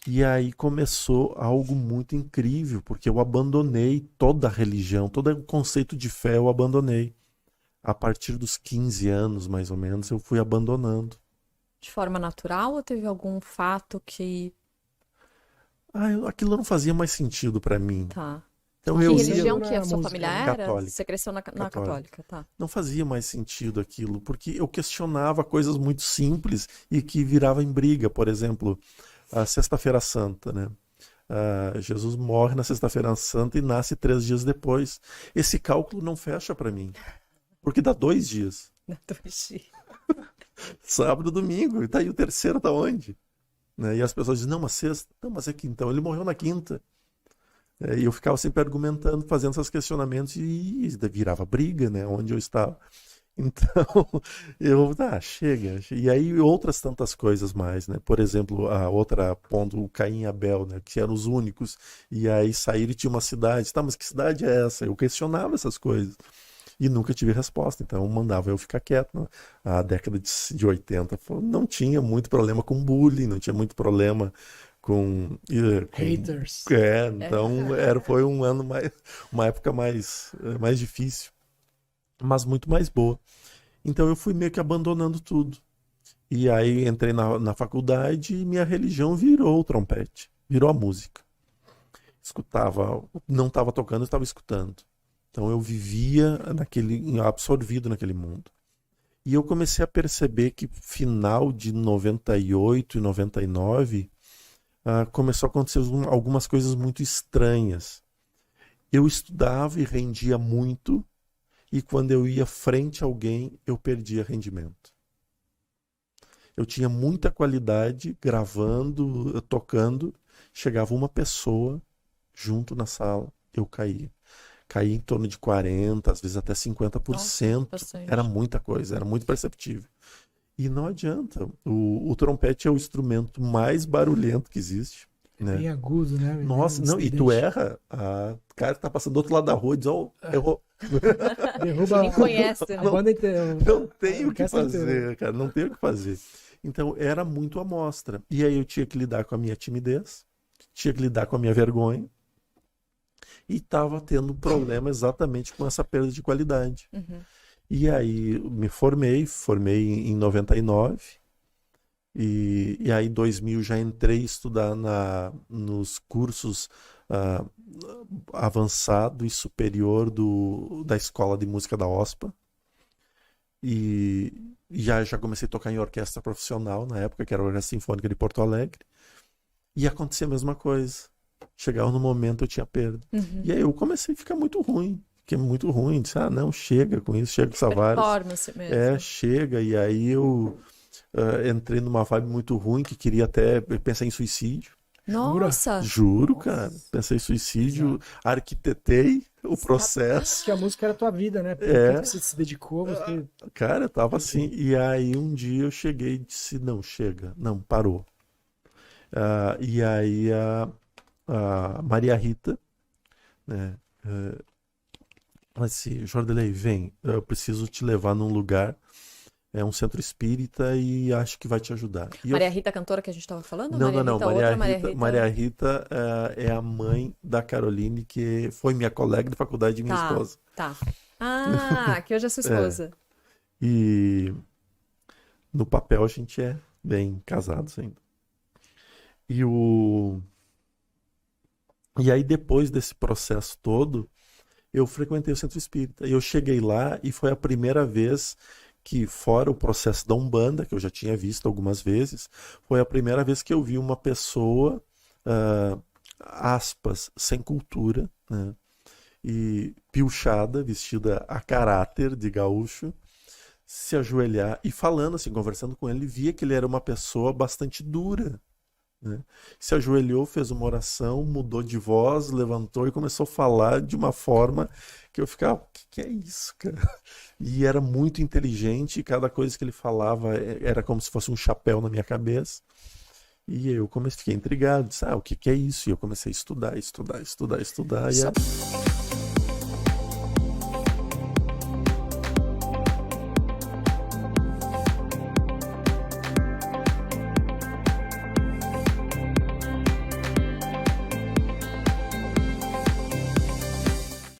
E aí começou algo muito incrível, porque eu abandonei toda a religião, todo o conceito de fé eu abandonei. A partir dos 15 anos, mais ou menos, eu fui abandonando. De forma natural ou teve algum fato que... Aquilo não fazia mais sentido para mim. Tá. Então Que eu ia religião Iniciando que a na sua música, família né? era? católica, Você cresceu na católica. católica, tá. Não fazia mais sentido aquilo, porque eu questionava coisas muito simples e que viravam em briga. Por exemplo, a Sexta-feira Santa, né? Jesus morre na Sexta-feira Santa e nasce 3 dias depois. Esse cálculo não fecha para mim, porque dá 2 dias. Na Tuxi. Sábado, domingo, e tá aí o terceiro tá onde? Né? E as pessoas dizem, não, mas sexta, não, mas é quinta, então ele morreu na quinta. E eu ficava sempre argumentando, fazendo esses questionamentos e virava briga, né, onde eu estava. Então, chega. E aí outras tantas coisas mais, né? Por exemplo, a outra ponto, o Caim e Abel, né? Que eram os únicos. E aí saíram e tinha uma cidade. Tá, mas que cidade é essa? Eu questionava essas coisas. E nunca tive resposta. Então mandava eu ficar quieto. Né? A década de 80 não tinha muito problema com bullying, não tinha muito problema com Haters. então foi um ano mais, uma época mais difícil, mas muito mais boa. Então eu fui meio que abandonando tudo. E aí entrei na faculdade e minha religião virou o trompete, virou a música. Escutava, não estava tocando, estava escutando. Então eu vivia absorvido naquele mundo. E eu comecei a perceber que final de 98 e 99 começou a acontecer algumas coisas muito estranhas. Eu estudava e rendia muito, e quando eu ia frente a alguém, eu perdia rendimento. Eu tinha muita qualidade gravando, tocando, chegava uma pessoa junto na sala, eu caía. Caía em torno de 40%, às vezes até 50%. Nossa, era muita coisa, era muito perceptível. E não adianta. O trompete é o instrumento mais barulhento que existe. Né? Bem agudo, né? Nossa, não, e tu erra, o cara que tá passando do outro lado da rua e diz, errou. Derruba nem conhece, né? a banda inteira. Não tem o que fazer, inteira. cara, não tem o que fazer. Então era muito amostra. E aí eu tinha que lidar com a minha timidez, tinha que lidar com a minha vergonha, e estava tendo problema exatamente com essa perda de qualidade. Uhum. E aí me formei em 99, e aí em 2000 já entrei a estudar nos cursos avançado e superior da Escola de Música da OSPA. E já comecei a tocar em orquestra profissional, na época, que era a Orquestra Sinfônica de Porto Alegre. E acontecia a mesma coisa. Chegava no momento, eu tinha perda. Uhum. E aí eu comecei a ficar muito ruim. Fiquei muito ruim. Disse, não, chega com isso, chega com essa várias. Performance mesmo. Chega. E aí eu entrei numa vibe muito ruim, que queria até pensar em suicídio. Nossa! Juro, cara. Pensei em suicídio, Exato. Arquitetei o processo. Que a música era a tua vida, né? Por É. que você se dedicou, você... Cara, eu tava assim. E aí um dia eu cheguei e disse, não, chega. Não, parou. E aí a Maria Rita, né? Ela disse, Jordelei, vem, eu preciso te levar num lugar, um centro espírita, e acho que vai te ajudar. E Maria Rita, cantora que a gente estava falando? Não, Maria não. Rita, Maria outra Maria Rita, Rita. Maria Rita é a mãe da Caroline, que foi minha colega de faculdade e minha esposa. Tá. Que hoje é sua esposa. E no papel a gente é bem casados ainda. E aí depois desse processo todo, eu frequentei o centro espírita. E eu cheguei lá e foi a primeira vez que, fora o processo da Umbanda, que eu já tinha visto algumas vezes, foi a primeira vez que eu vi uma pessoa, aspas, sem cultura, né? E pilchada, vestida a caráter de gaúcho, se ajoelhar e falando assim, conversando com ele, via que ele era uma pessoa bastante dura. Né? Se ajoelhou, fez uma oração, mudou de voz, levantou e começou a falar de uma forma que eu ficava, o que é isso, cara? E era muito inteligente, e cada coisa que ele falava era como se fosse um chapéu na minha cabeça. E eu fiquei intrigado, disse, o que é isso? E eu comecei a estudar.